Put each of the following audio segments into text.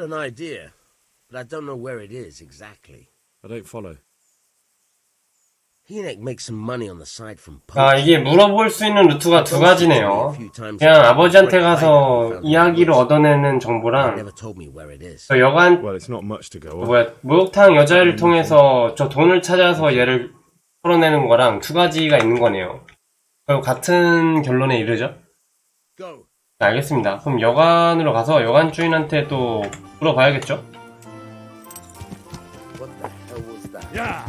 An idea, but I don't know where it is exactly. I don't follow. Hinek makes some money on the side from 아, 이게 물어볼 수 있는 루트가 두 가지네요. 그냥 아버지한테 가서 이야기로 얻어내는 정보랑 never told me where it is. 저 여관 Well, it's not much to go on. 뭐야 목욕탕 여자를 통해서 저 돈을 찾아서 얘를 풀어내는 거랑 두 가지가 있는 거네요. 그리고 같은 결론에 이르죠? Go. 네, 알겠습니다. 그럼 여관으로 가서 여관 주인한테 또 물어봐야겠죠? What the hell was that? Yeah.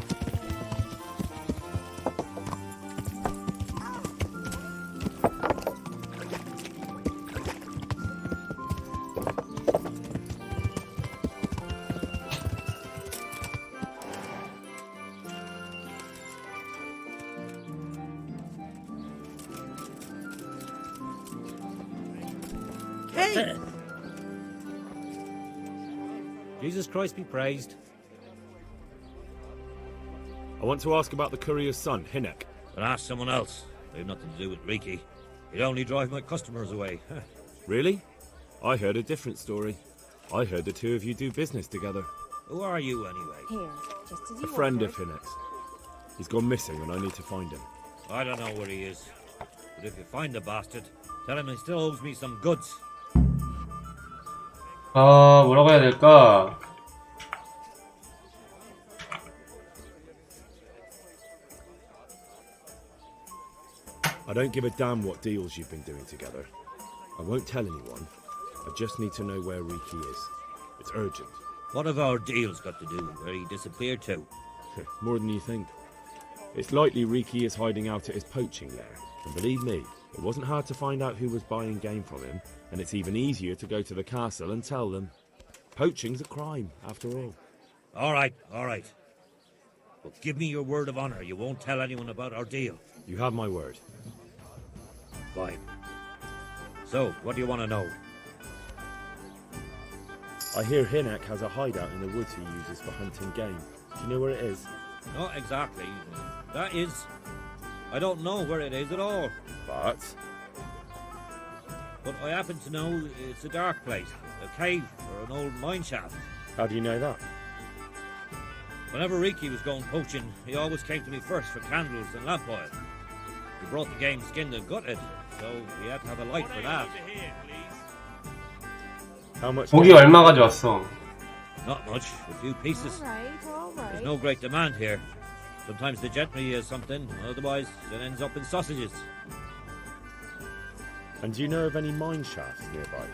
Hey! Jesus Christ be praised. I want to ask about the courier's son, Hinek. But ask someone else. They have nothing to do with Riki. He'd only drive my customers away. Really? I heard a different story. I heard the two of you do business together. Who are you anyway? Here, just as you A friend ordered. of Hinek's. He's gone missing and I need to find him. I don't know where he is. But if you find the bastard, tell him he still owes me some goods. 아, 뭐라고 해야 될까? I don't give a damn what deals you've been doing together. I won't tell anyone. I just need to know where Riki is. It's urgent. What have our deals got to do with where he disappeared to? More than you think. It's likely Riki is hiding out at his poaching lair. And believe me, it wasn't hard to find out who was buying game from him, and it's even easier to go to the castle and tell them. Poaching's a crime, after all. All right. But give me your word of honor you won't tell anyone about our deal. You have my word. Fine. So, what do you want to know? I hear Hinek has a hideout in the woods he uses for hunting game. Do you know where it is? Not exactly. That is... I don't know where it is at all. But But I happen to know it's a dark place. A cave or an old mine shaft. how do you know that? Whenever Riki was going poaching, he always came to me first for candles and lamp oil. He brought the game skinned and gutted, so we had to have a light for that. How much? 고기 얼마 가져왔어? Not much, a few pieces. All There's right. no great demand here. Sometimes the gentry has something, otherwise it ends up in sausages. And do you know of any mine shafts nearby?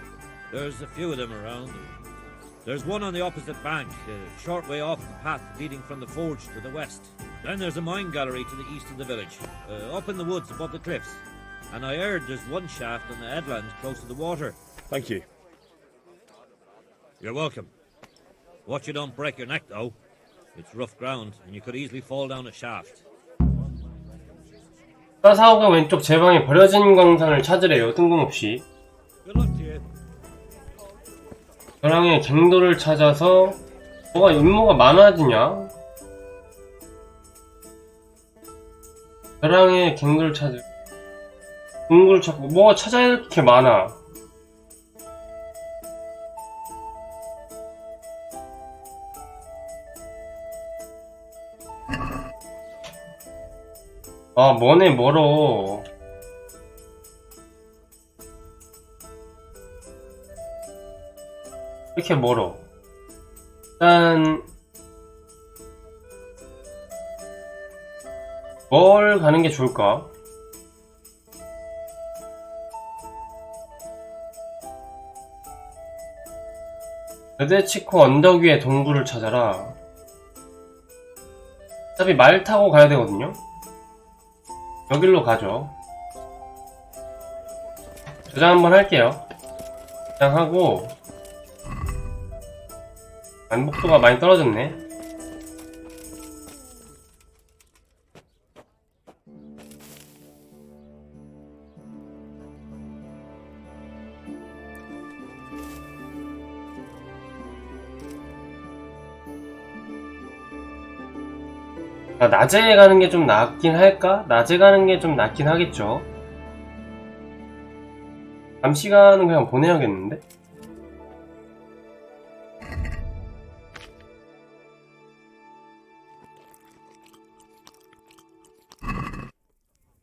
There's a few of them around. There's one on the opposite bank, a short way off the path leading from the forge to the west. Then there's a mine gallery to the east of the village, up in the woods above the cliffs. And I heard there's one shaft on the headland close to the water. Thank you. You're welcome. Watch you don't break your neck, though. It's rough ground, and you could easily fall down a shaft. 사사오가 왼쪽 제 방에 버려진 광산을 찾으래요. 뜬금없이. Good luck to you. 벼랑의 갱도를 찾아서 뭐가 임무가 많아지냐? 벼랑의 갱도를 찾을 동굴을 찾고 뭐가 찾아야 할 게 많아. 아, 머네 멀어. 이렇게 멀어. 일단 뭘 가는 게 좋을까? 레데치코 언덕 위의 동굴을 찾아라. 어차피 말 타고 가야 되거든요. 여길로 가죠. 저장 한번 할게요. 저장하고 만복도가 많이 떨어졌네. 아, 낮에 가는 게 좀 낫긴 할까? 낮에 가는 게 좀 낫긴 하겠죠. 밤 시간은 그냥 보내야겠는데?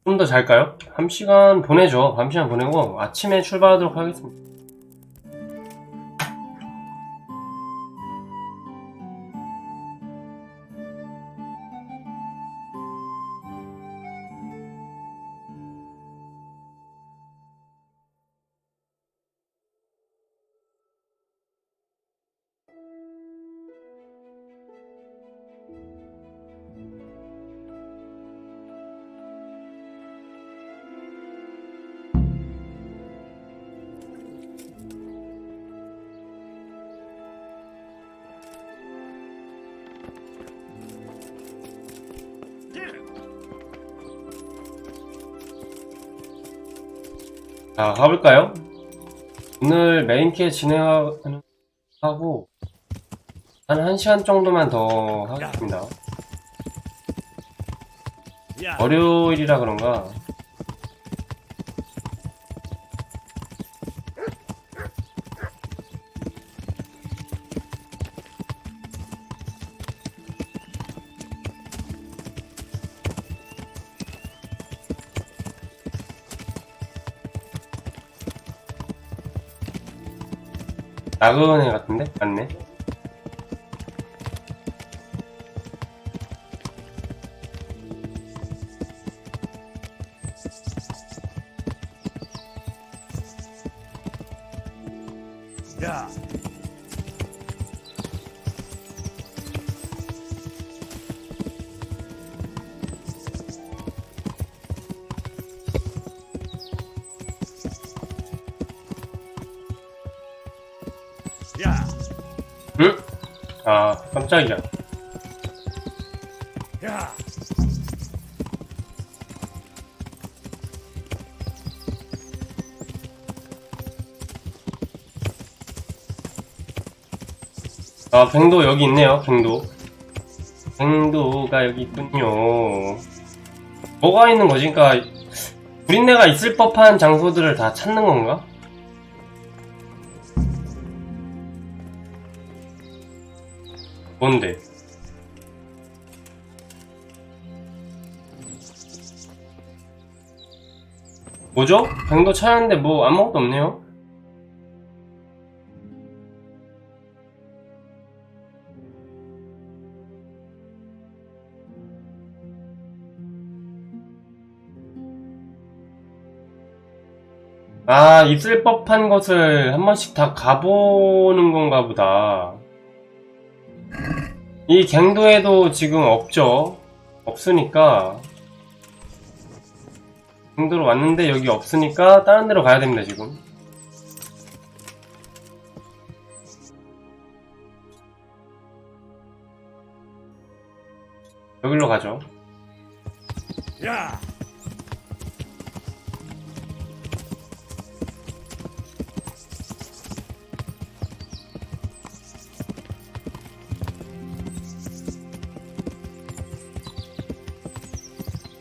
좀 더 잘까요? 밤 시간 보내죠. 밤 시간 보내고 아침에 출발하도록 하겠습니다. 자, 가볼까요? 오늘 메인캐 진행하고 한 1시간 정도만 더 하겠습니다. 월요일이라 그런가 나그네 같은데? 맞네. Yeah. Yeah. 응? 아, 깜짝이야. Yeah. 아, 갱도 여기 있네요, 갱도. 갱도가 여기 있군요. 뭐가 있는 거지? 그러니까 구린내가 있을 법한 장소들을 다 찾는 건가? 뭔데? 뭐죠? 갱도 찾았는데 뭐 아무것도 없네요? 아, 있을 법한 곳을 한 번씩 다 가보는 건가 보다. 이 갱도에도 지금 없죠? 없으니까 갱도로 왔는데 여기 없으니까 다른 데로 가야 됩니다, 지금. 여기로 가죠. Yeah.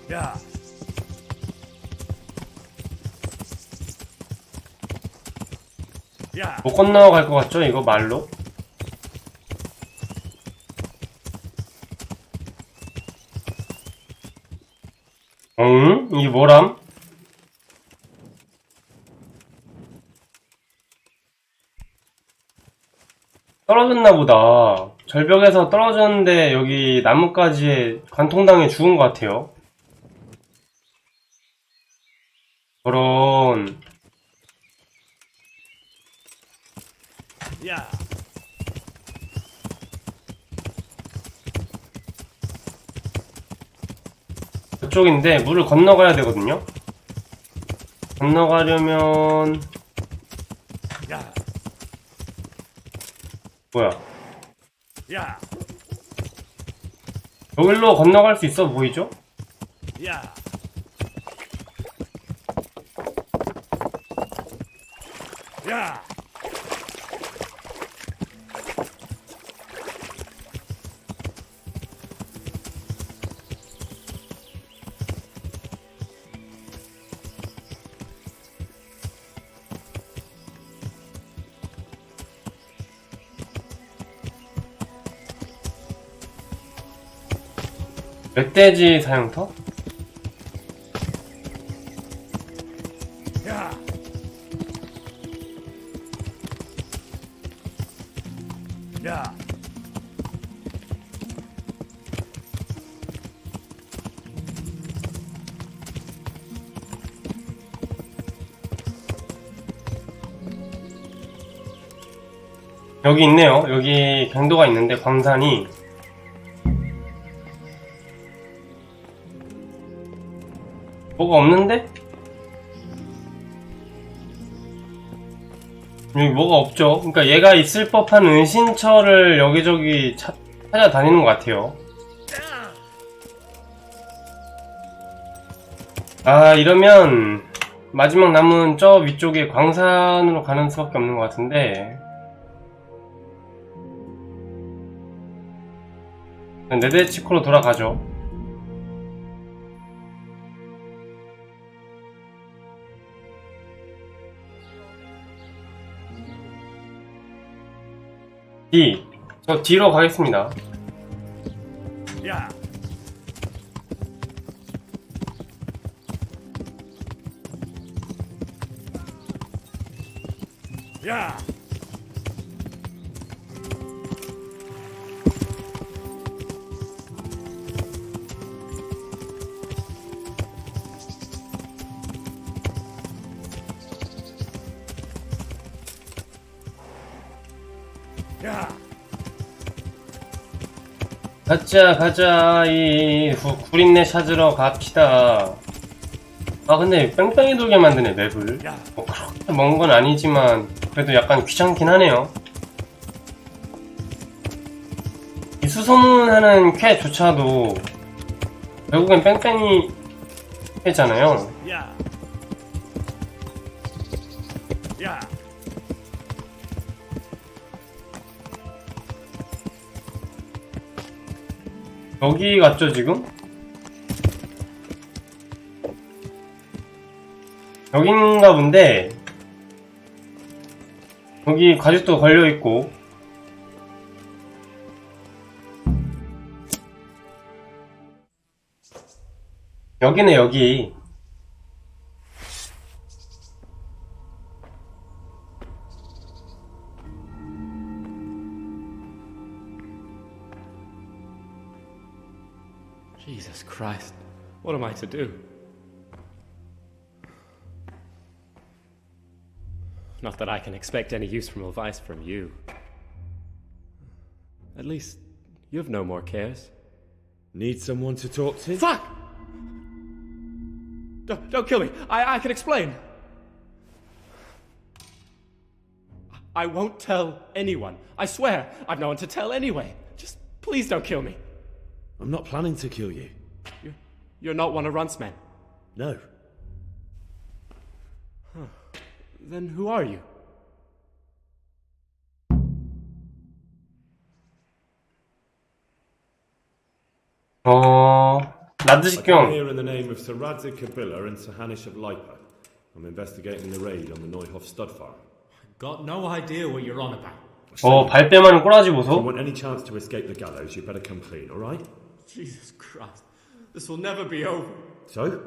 Yeah. Yeah. 못 건너갈 것 같죠? 이거 말로? 응? 이게 뭐람? 떨어졌나 보다. 절벽에서 떨어졌는데 여기 나뭇가지에 관통당해 죽은 것 같아요. 저런. Yeah. 저쪽인데 물을 건너가야 되거든요. 건너가려면 Yeah. 뭐야? Yeah. 여기로 건너갈 수 있어 보이죠? Yeah. Yeah. 멧돼지 사냥터? Yeah. 여기 있네요. 여기 경도가 있는데 광산이 뭐가 없는데? 여기 뭐가 없죠. 그러니까 얘가 있을 법한 은신처를 여기저기 찾아다니는 것 같아요. 아, 이러면 마지막 남은 저 위쪽에 광산으로 가는 수밖에 없는 것 같은데, 네데치코로 돌아가죠. 저 뒤로 가겠습니다. Yeah. Yeah. Yeah. 가자 이 구린내 찾으러 갑시다. 아, 근데 뺑뺑이 돌게 만드네 맵을. 뭐 그렇게 먼 건 아니지만 그래도 약간 귀찮긴 하네요. 이 수소문하는 쾌조차도 결국엔 뺑뺑이 쾌잖아요. Yeah. Yeah. 여기 갔죠 지금? 여긴가 본데 여기 가죽도 걸려있고 여기네 여기. Jesus Christ, what am I to do? Not that I can expect any useful advice from you. At least, you have no more cares. Need someone to talk to? Fuck! Don't kill me. I can explain. I won't tell anyone. I swear, I've no one to tell anyway. Just please don't kill me. I'm not planning to kill you. You're not one of Runt's men. No. Then who are you? I 나드식경. come here in the name of Sir Radzig Kabila and Sir Hanish of Lipa. I'm investigating the raid on the Neuhof stud farm. Got no idea what you're on about. 발뺌하는 꼬라지 If you 보소. want any chance to escape the gallows, you better come clean, alright? Jesus Christ. This will never be over. So?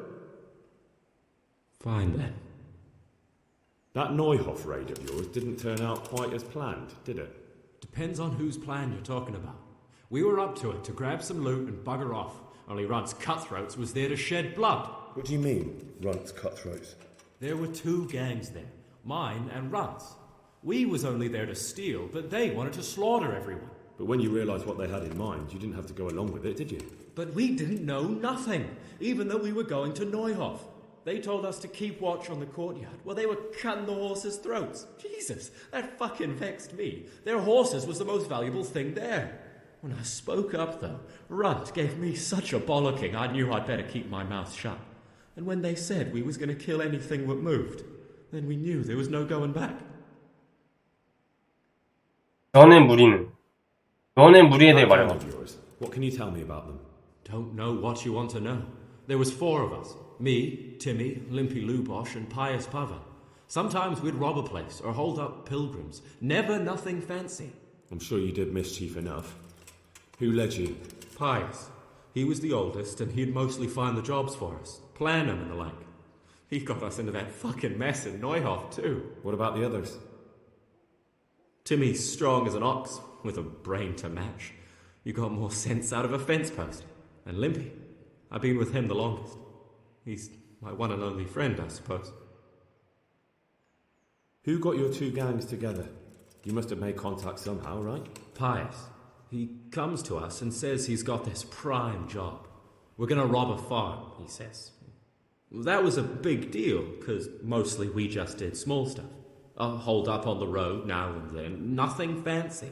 Fine then. That Neuhof raid of yours didn't turn out quite as planned, did it? Depends on whose plan you're talking about. We were up to it to grab some loot and bugger off. Only Runt's cutthroats was there to shed blood. What do you mean, Runt's cutthroats? There were two gangs there, mine and Runt's. We was only there to steal, but they wanted to slaughter everyone. But when you realised what they had in mind, you didn't have to go along with it, did you? But we didn't know nothing, even though we were going to Neuhof. They told us to keep watch on the courtyard while they were cutting the horses' throats. Jesus, that fucking vexed me. Their horses was the most valuable thing there. When I spoke up, though, Runt gave me such a bollocking I knew I'd better keep my mouth shut. And when they said we was going to kill anything that moved, then we knew there was no going back. 너네 무리에 대해 말해봐. Of yours. What can you tell me about them? Don't know what you want to know. There was four of us. Me, Timmy, Limpy Lubosh, and Pius Pavan. Sometimes we'd rob a place or hold up pilgrims. Never nothing fancy. I'm sure you did mischief enough. Who led you? Pius. He was the oldest, and he'd mostly find the jobs for us. Plan them and the like. He got us into that fucking mess in Neuhof, too. What about the others? Timmy's strong as an ox. with a brain to match. You got more sense out of a fence post. And Limpy, I've been with him the longest. He's my one and only friend, I suppose. Who got your two gangs together? You must have made contact somehow, right? Pius. He comes to us and says he's got this prime job. We're gonna rob a farm, he says. That was a big deal, because mostly we just did small stuff. Hold up on the road now and then, nothing fancy.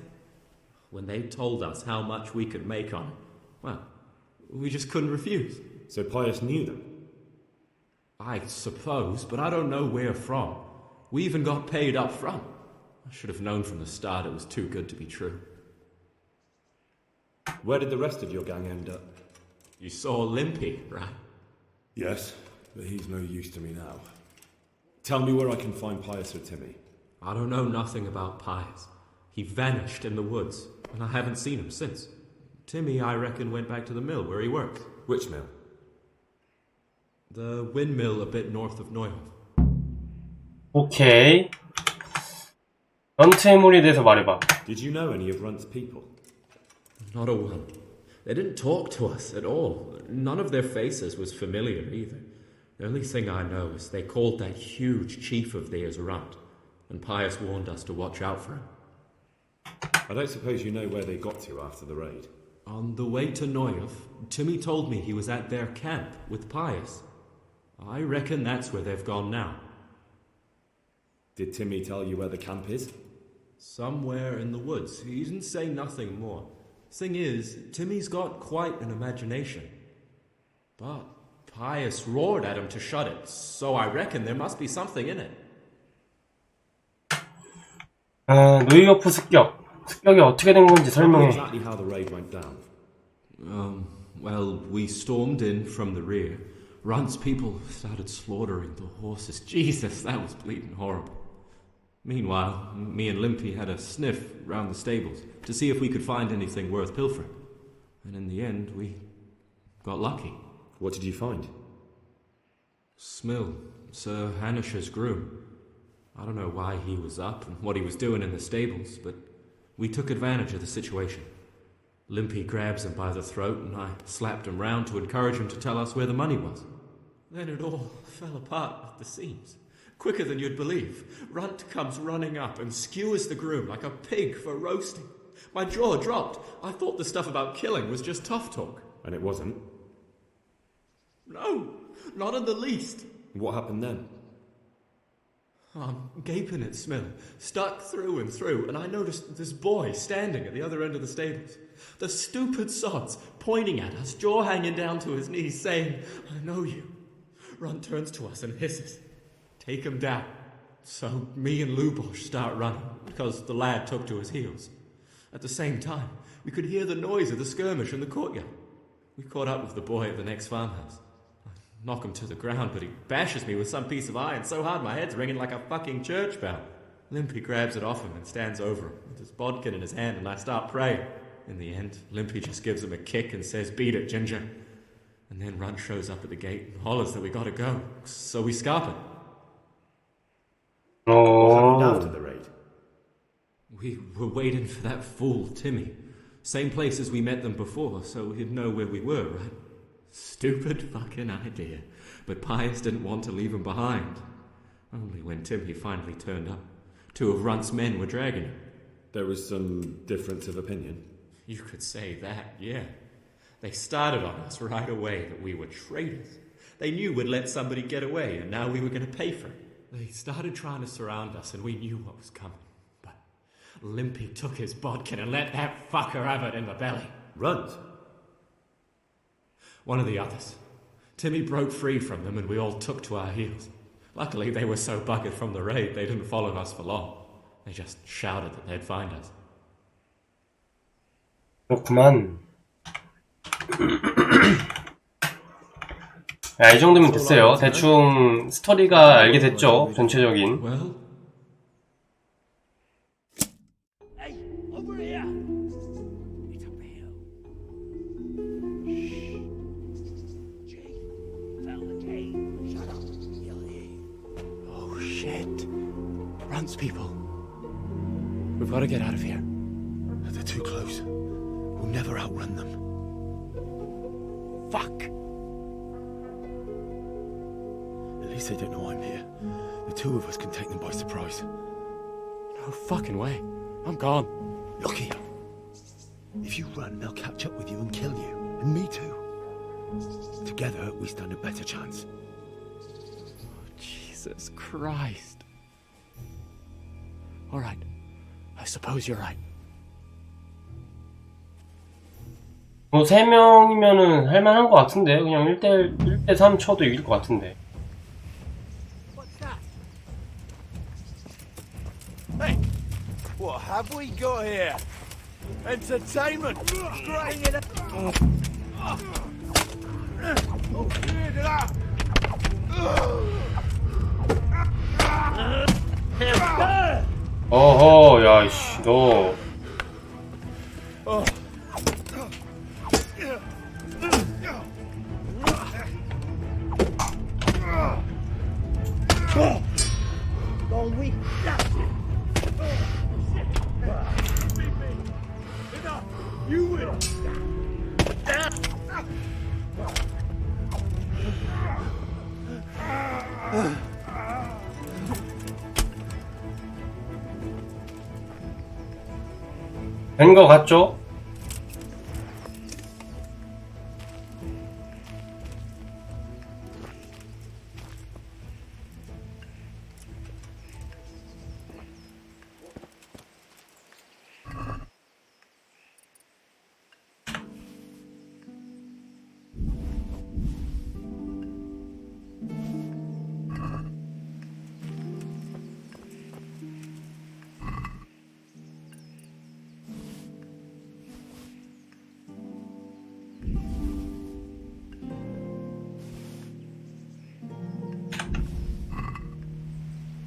When they told us how much we could make on it, well, we just couldn't refuse. So Pius knew them? I suppose, but I don't know where from. We even got paid up front. I should have known from the start it was too good to be true. Where did the rest of your gang end up? You saw Limpy, right? Yes, but he's no use to me now. Tell me where I can find Pius or Timmy. I don't know nothing about Pius. He vanished in the woods, and I haven't seen him since. Timmy, I reckon, went back to the mill where he works. Which mill? The windmill a bit north of Neuhof. 오케이. 런트의 몰에 대해서 말해봐. Did you know any of Runt's people? Not a one. They didn't talk to us at all. None of their faces was familiar either. The only thing I know is they called that huge chief of theirs Runt, and Pius warned us to watch out for him. I don't suppose you know where they got to after the raid? On the way to Neuhof, Timmy told me he was at their camp with Pius. I reckon that's where they've gone now. Did Timmy tell you where the camp is? Somewhere in the woods. He didn't say nothing more. Thing is, Timmy's got quite an imagination. But Pius roared at him to shut it, so I reckon there must be something in it. 노이어프 습격. 습격이 어떻게 된 건지 Tell me 설명해. exactly how the raid went down. Well, we stormed in from the rear. Runt's people started slaughtering the horses. Jesus, that was bleeding horrible. Meanwhile, me and Limpy had a sniff round the stables to see if we could find anything worth pilfering. And in the end, we got lucky. What did you find? Smill, Sir Hanish's groom. I don't know why he was up and what he was doing in the stables, but we took advantage of the situation. Limpy grabs him by the throat and I slapped him round to encourage him to tell us where the money was. Then it all fell apart at the seams. Quicker than you'd believe. Runt comes running up and skewers the groom like a pig for roasting. My jaw dropped. I thought the stuff about killing was just tough talk. And it wasn't? No, not in the least. What happened then? I'm gaping at Smill, stuck through and through, and I noticed this boy standing at the other end of the stables. The stupid sods pointing at us, jaw hanging down to his knees, saying, "I know you." Runt turns to us and hisses, "Take him down." So me and Lubosh start running, because the lad took to his heels. At the same time, we could hear the noise of the skirmish in the courtyard. We caught up with the boy at the next farmhouse. Knock him to the ground, but he bashes me with some piece of iron so hard my head's ringing like a fucking church bell. Limpy grabs it off him and stands over him with his bodkin in his hand, and I start praying. In the end, Limpy just gives him a kick and says, "Beat it, Ginger." And then Runt shows up at the gate and hollers that we gotta go, so we scarp it. What happened after 어. the raid? We were waiting for that fool, Timmy. Same place as we met them before, so he'd know where we were, right? Stupid fucking idea. But Pius didn't want to leave him behind. Only when Timmy finally turned up, two of Runt's men were dragging him. There was some difference of opinion. You could say that, yeah. They started on us right away that we were traitors. They knew we'd let somebody get away, and now we were going to pay for it. They started trying to surround us, and we knew what was coming. But Limpy took his bodkin and let that fucker have it in the belly. Runt? One of the others. Timmy broke free from them and we all took to our heels. Luckily, they were so buggered from the raid, they didn't follow us for long. They just shouted that they'd find us. 그렇구만. 야, 이 정도면 됐어요. 대충 스토리가 알게 됐죠. 전체적인. Well, Hey, over here! It's up the hill. Shh. Jake, found the cave. Shut up. He'll hear you. Oh shit. Runt's people. We've got to get out of here. The too close. We'll never outrun them. Fuck! At least they don't know I'm here. The two of us can take them by surprise. No fucking way. I'm gone. Look here. If you run, they'll catch up with you and kill you. And me too. Together, we stand a better chance. Jesus Christ. Alright. I suppose you're right. 뭐 3명이면은 할만한 것 같은데 그냥 1대3 쳐도 이길 것 같은데. What's that? Hey! What have we got here? Entertainment! Bring it up! 어허, 야이씨, 너. Long week. You will. 된 거 같죠?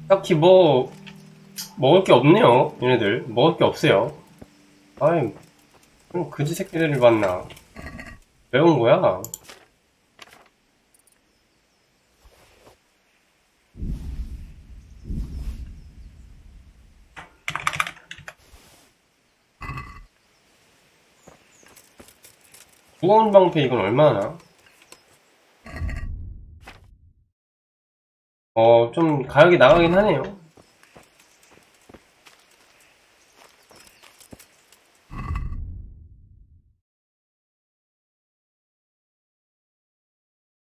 딱히 뭐 먹을 게 없네요. 얘네들 먹을 게 없어요. 아이, 그럼 그지 새끼들을 봤나? 왜 온 거야? 무거운 방패 이건 얼마나? 좀 가격이 나가긴 하네요.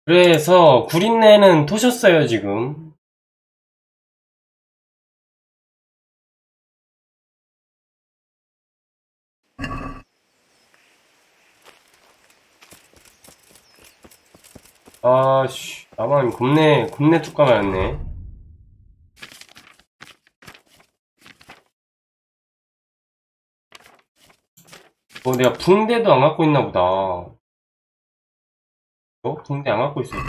그래서 구린내는 토셨어요, 지금. 아씨, 나만 겁내 뚜까마였네. 내가 붕대도 안 갖고 있나 보다. 붕대 안 갖고 있어요.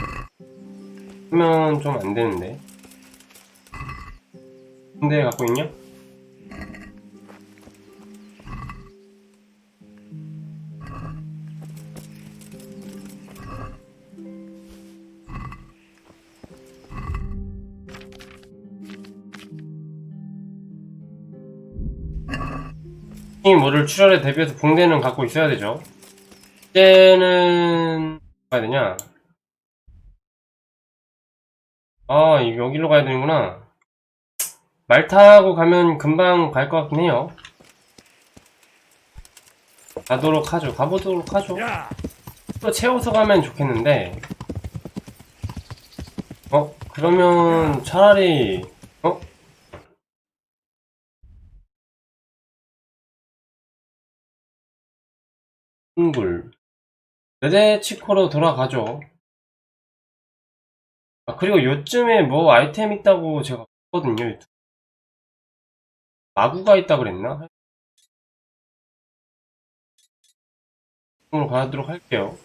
그러면 좀 안 되는데. 붕대 갖고 있냐? 이 모를 출혈에 대비해서 붕대는 갖고 있어야 되죠. 이제는 가야 되냐? 아, 여기로 가야 되는구나. 말 타고 가면 금방 갈 것 같긴 해요. 가보도록 하죠. 또 채워서 가면 좋겠는데. 그러면 차라리 둥글 레데치코로 돌아가죠. 그리고 요즘에 뭐 아이템 있다고 제가 봤거든요. 마구가 있다 그랬나? 오늘 가도록 할게요.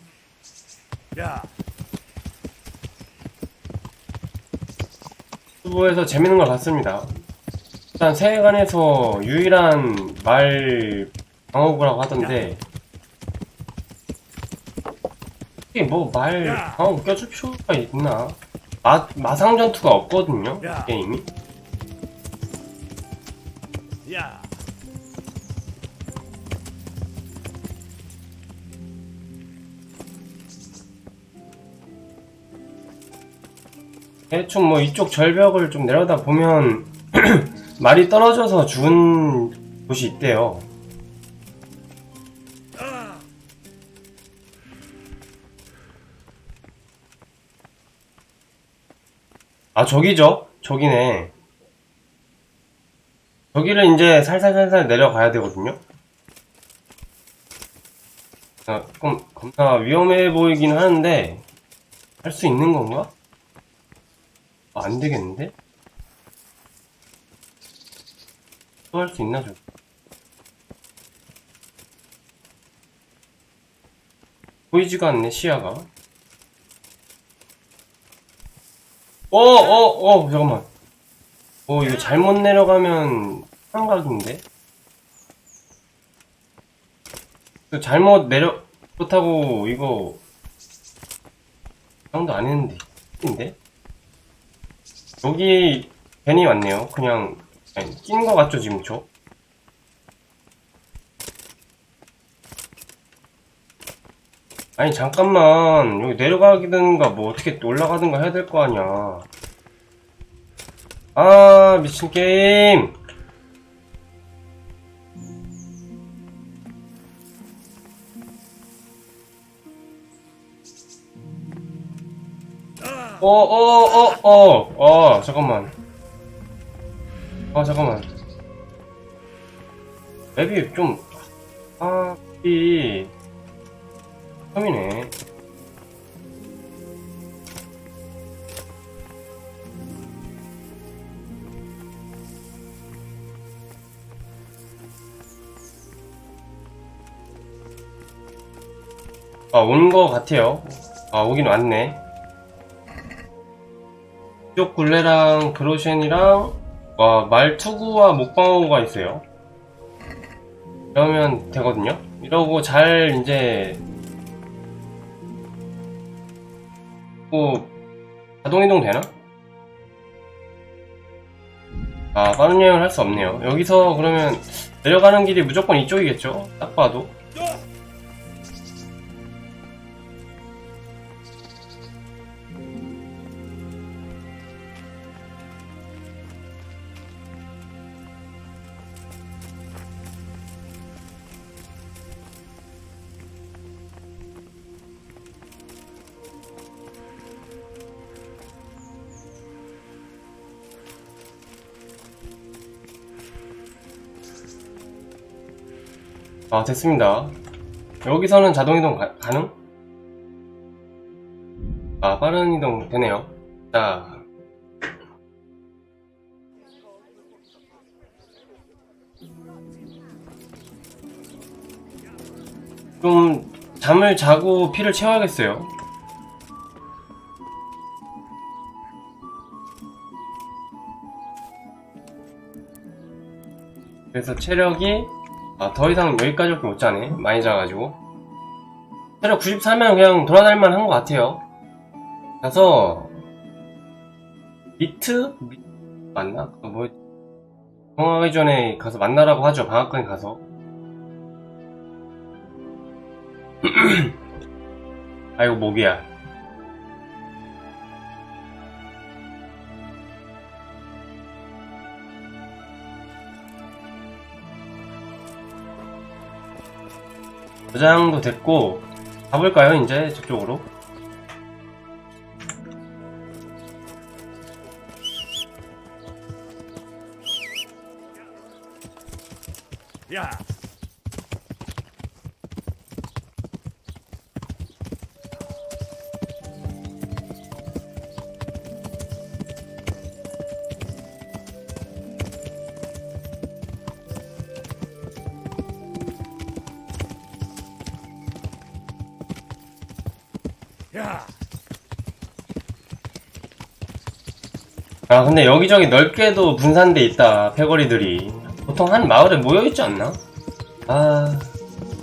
유튜브에서 재밌는 걸 봤습니다. 일단 세계관에서 유일한 말 방어구라고 하던데 이게 뭐 말 방어구 껴줄 필요가 있나? 마상 전투가 없거든요, 게임이. 대충 뭐 이쪽 절벽을 좀 내려다 보면 말이 떨어져서 죽은 곳이 있대요. 아, 저기죠? 저기네. 저기를 이제 살살살살 내려가야 되거든요? 아, 조금 겁나 위험해 보이긴 하는데 할 수 있는 건가? 아, 안 되겠는데? 또 할 수 있나, 저기? 보이지가 않네, 시야가. 잠깐만. 이거 잘못 내려가면 환각인데? 그렇다고 이거 상도 안 했는데 인데? 여기 괜히 왔네요. 그냥 낀 거 같죠 지금 저? 아니 잠깐만, 여기 내려가든가 뭐 어떻게 올라가든가 해야 될 거 아니야. 아, 미친 게임. 잠깐만. 잠깐만. 맵이 좀, 이 처음이네. 온 거 같아요. 오긴 왔네. 이쪽 굴레랑 그로셴이랑 말투구와 목방어구가 있어요. 이러면 되거든요. 이러고 잘 이제 뭐 자동이동 되나? 빠른 여행을 할 수 없네요. 여기서 그러면 내려가는 길이 무조건 이쪽이겠죠? 딱 봐도. 됐습니다. 여기서는 자동이동 가능? 빠른 이동 되네요. 자, 좀 잠을 자고 피를 채워야겠어요. 그래서 체력이 더 이상 여기까지밖에 못 자네. 많이 자가지고. 체력 94면 그냥 돌아다닐만 한 것 같아요. 가서 미트? 맞나? 방학하기 전에 가서 만나라고 하죠. 방학간에 가서. 아이고 목이야. 저장도 됐고 가볼까요? 이제 저쪽으로. 야. 야. 근데 여기저기 넓게도 분산돼 있다. 패거리들이 보통 한 마을에 모여있지 않나?